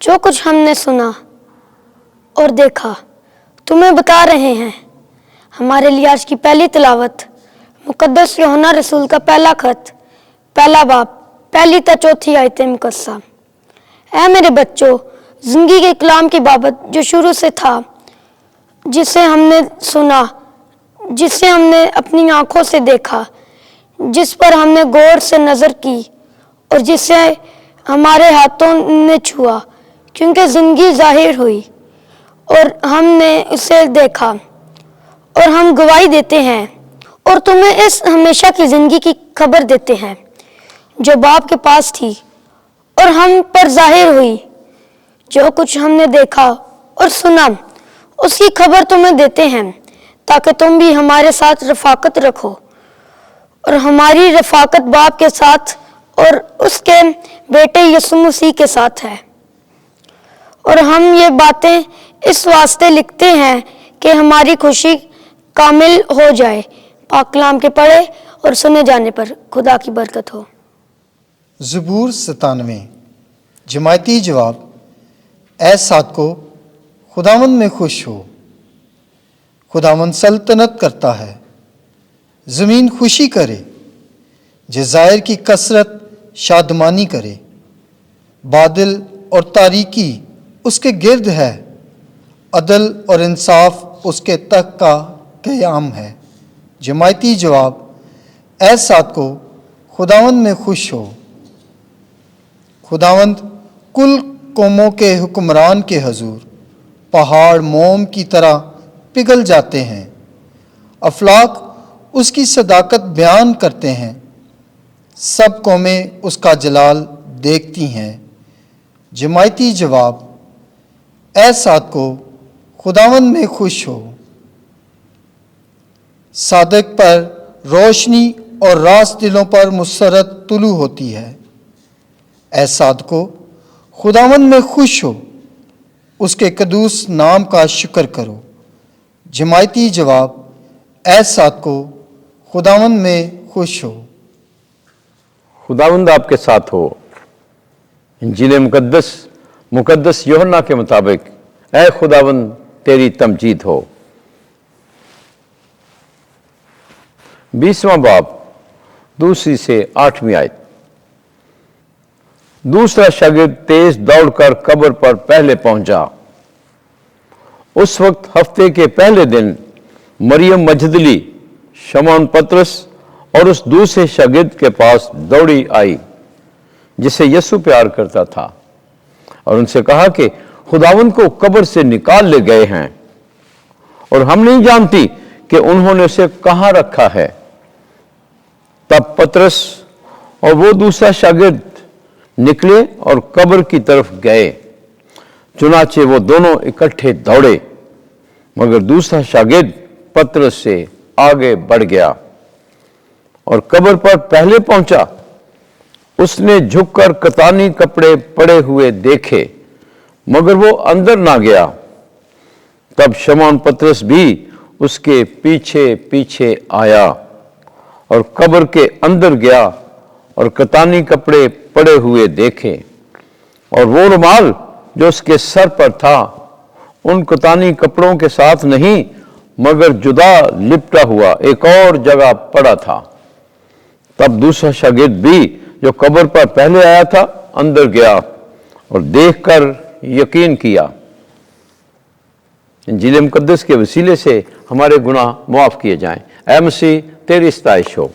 جو کچھ ہم نے سنا اور دیکھا تمہیں بتا رہے ہیں۔ ہمارے لیے آج کی پہلی تلاوت مقدس یوحنا رسول کا پہلا خط، پہلا باب، پہلی تا چوتھی آیت مقدسہ۔ اے میرے بچوں، زندگی کے کلام کی بابت جو شروع سے تھا، جسے ہم نے سنا، جسے ہم نے اپنی آنکھوں سے دیکھا، جس پر ہم نے غور سے نظر کی اور جسے ہمارے ہاتھوں نے چھوا، کیونکہ زندگی ظاہر ہوئی اور ہم نے اسے دیکھا اور ہم گواہی دیتے ہیں اور تمہیں اس ہمیشہ کی زندگی کی خبر دیتے ہیں جو باپ کے پاس تھی اور ہم پر ظاہر ہوئی۔ جو کچھ ہم نے دیکھا اور سنا اس کی خبر تمہیں دیتے ہیں تاکہ تم بھی ہمارے ساتھ رفاقت رکھو، اور ہماری رفاقت باپ کے ساتھ اور اس کے بیٹے یسوع مسیح کے ساتھ ہے۔ اور ہم یہ باتیں اس واسطے لکھتے ہیں کہ ہماری خوشی کامل ہو جائے۔ پاک کلام کے پڑھے اور سنے جانے پر خدا کی برکت ہو۔ زبور 97 جماعتی جواب۔ اے صادقو، خداوند میں خوش ہو۔ خداوند سلطنت کرتا ہے، زمین خوشی کرے، جزائر کی کثرت شادمانی کرے۔ بادل اور تاریکی اس کے گرد ہے، عدل اور انصاف اس کے تخت کا قیام ہے۔ جماعتی جواب۔ اے صادقو، خداوند میں خوش ہو۔ خداوند کل قوموں کے حکمران کے حضور پہاڑ موم کی طرح پگھل جاتے ہیں، افلاک اس کی صداقت بیان کرتے ہیں، سب قومیں اس کا جلال دیکھتی ہیں۔ جماعتی جواب۔ اے صادقو، خداوند میں خوش ہو۔ صادق پر روشنی اور راست دلوں پر مسرت طلوع ہوتی ہے۔ اے صادقو، خداوند میں خوش ہو، اس کے قدوس نام کا شکر کرو۔ جماعتی جواب۔ اے صادقو، خداوند میں خوش ہو۔ خداوند آپ کے ساتھ ہو۔ انجیل مقدس یوحنا کے مطابق اے خداوند تیری تمجید ہو۔ 20واں باب، 2 سے 8 آیت۔ دوسرا شاگرد تیز دوڑ کر قبر پر پہلے پہنچا۔ اس وقت ہفتے کے پہلے دن مریم مجدلی، شمعون پطرس اور اس دوسرے شاگرد کے پاس دوڑی آئی جسے یسوع پیار کرتا تھا، اور ان سے کہا کہ خداوند کو قبر سے نکال لے گئے ہیں اور ہم نہیں جانتی کہ انہوں نے اسے کہاں رکھا ہے۔ تب پطرس اور وہ دوسرا شاگرد نکلے اور قبر کی طرف گئے، چنانچہ وہ دونوں اکٹھے دوڑے، مگر دوسرا شاگرد پطرس سے آگے بڑھ گیا اور قبر پر پہلے پہنچا۔ اس نے جھک کر کتانی کپڑے پڑے ہوئے دیکھے، مگر وہ اندر نہ گیا۔ تب شمعون پطرس بھی اس کے پیچھے پیچھے آیا اور قبر کے اندر گیا اور کتانی کپڑے پڑے ہوئے دیکھے، اور وہ رومال جو اس کے سر پر تھا ان کتانی کپڑوں کے ساتھ نہیں مگر جدا لپٹا ہوا ایک اور جگہ پڑا تھا۔ تب دوسرا شاگرد بھی جو قبر پر پہلے آیا تھا اندر گیا اور دیکھ کر یقین کیا۔ انجیل مقدس کے وسیلے سے ہمارے گناہ معاف کیے جائیں۔ اے مسیح، تیری ستائش ہو۔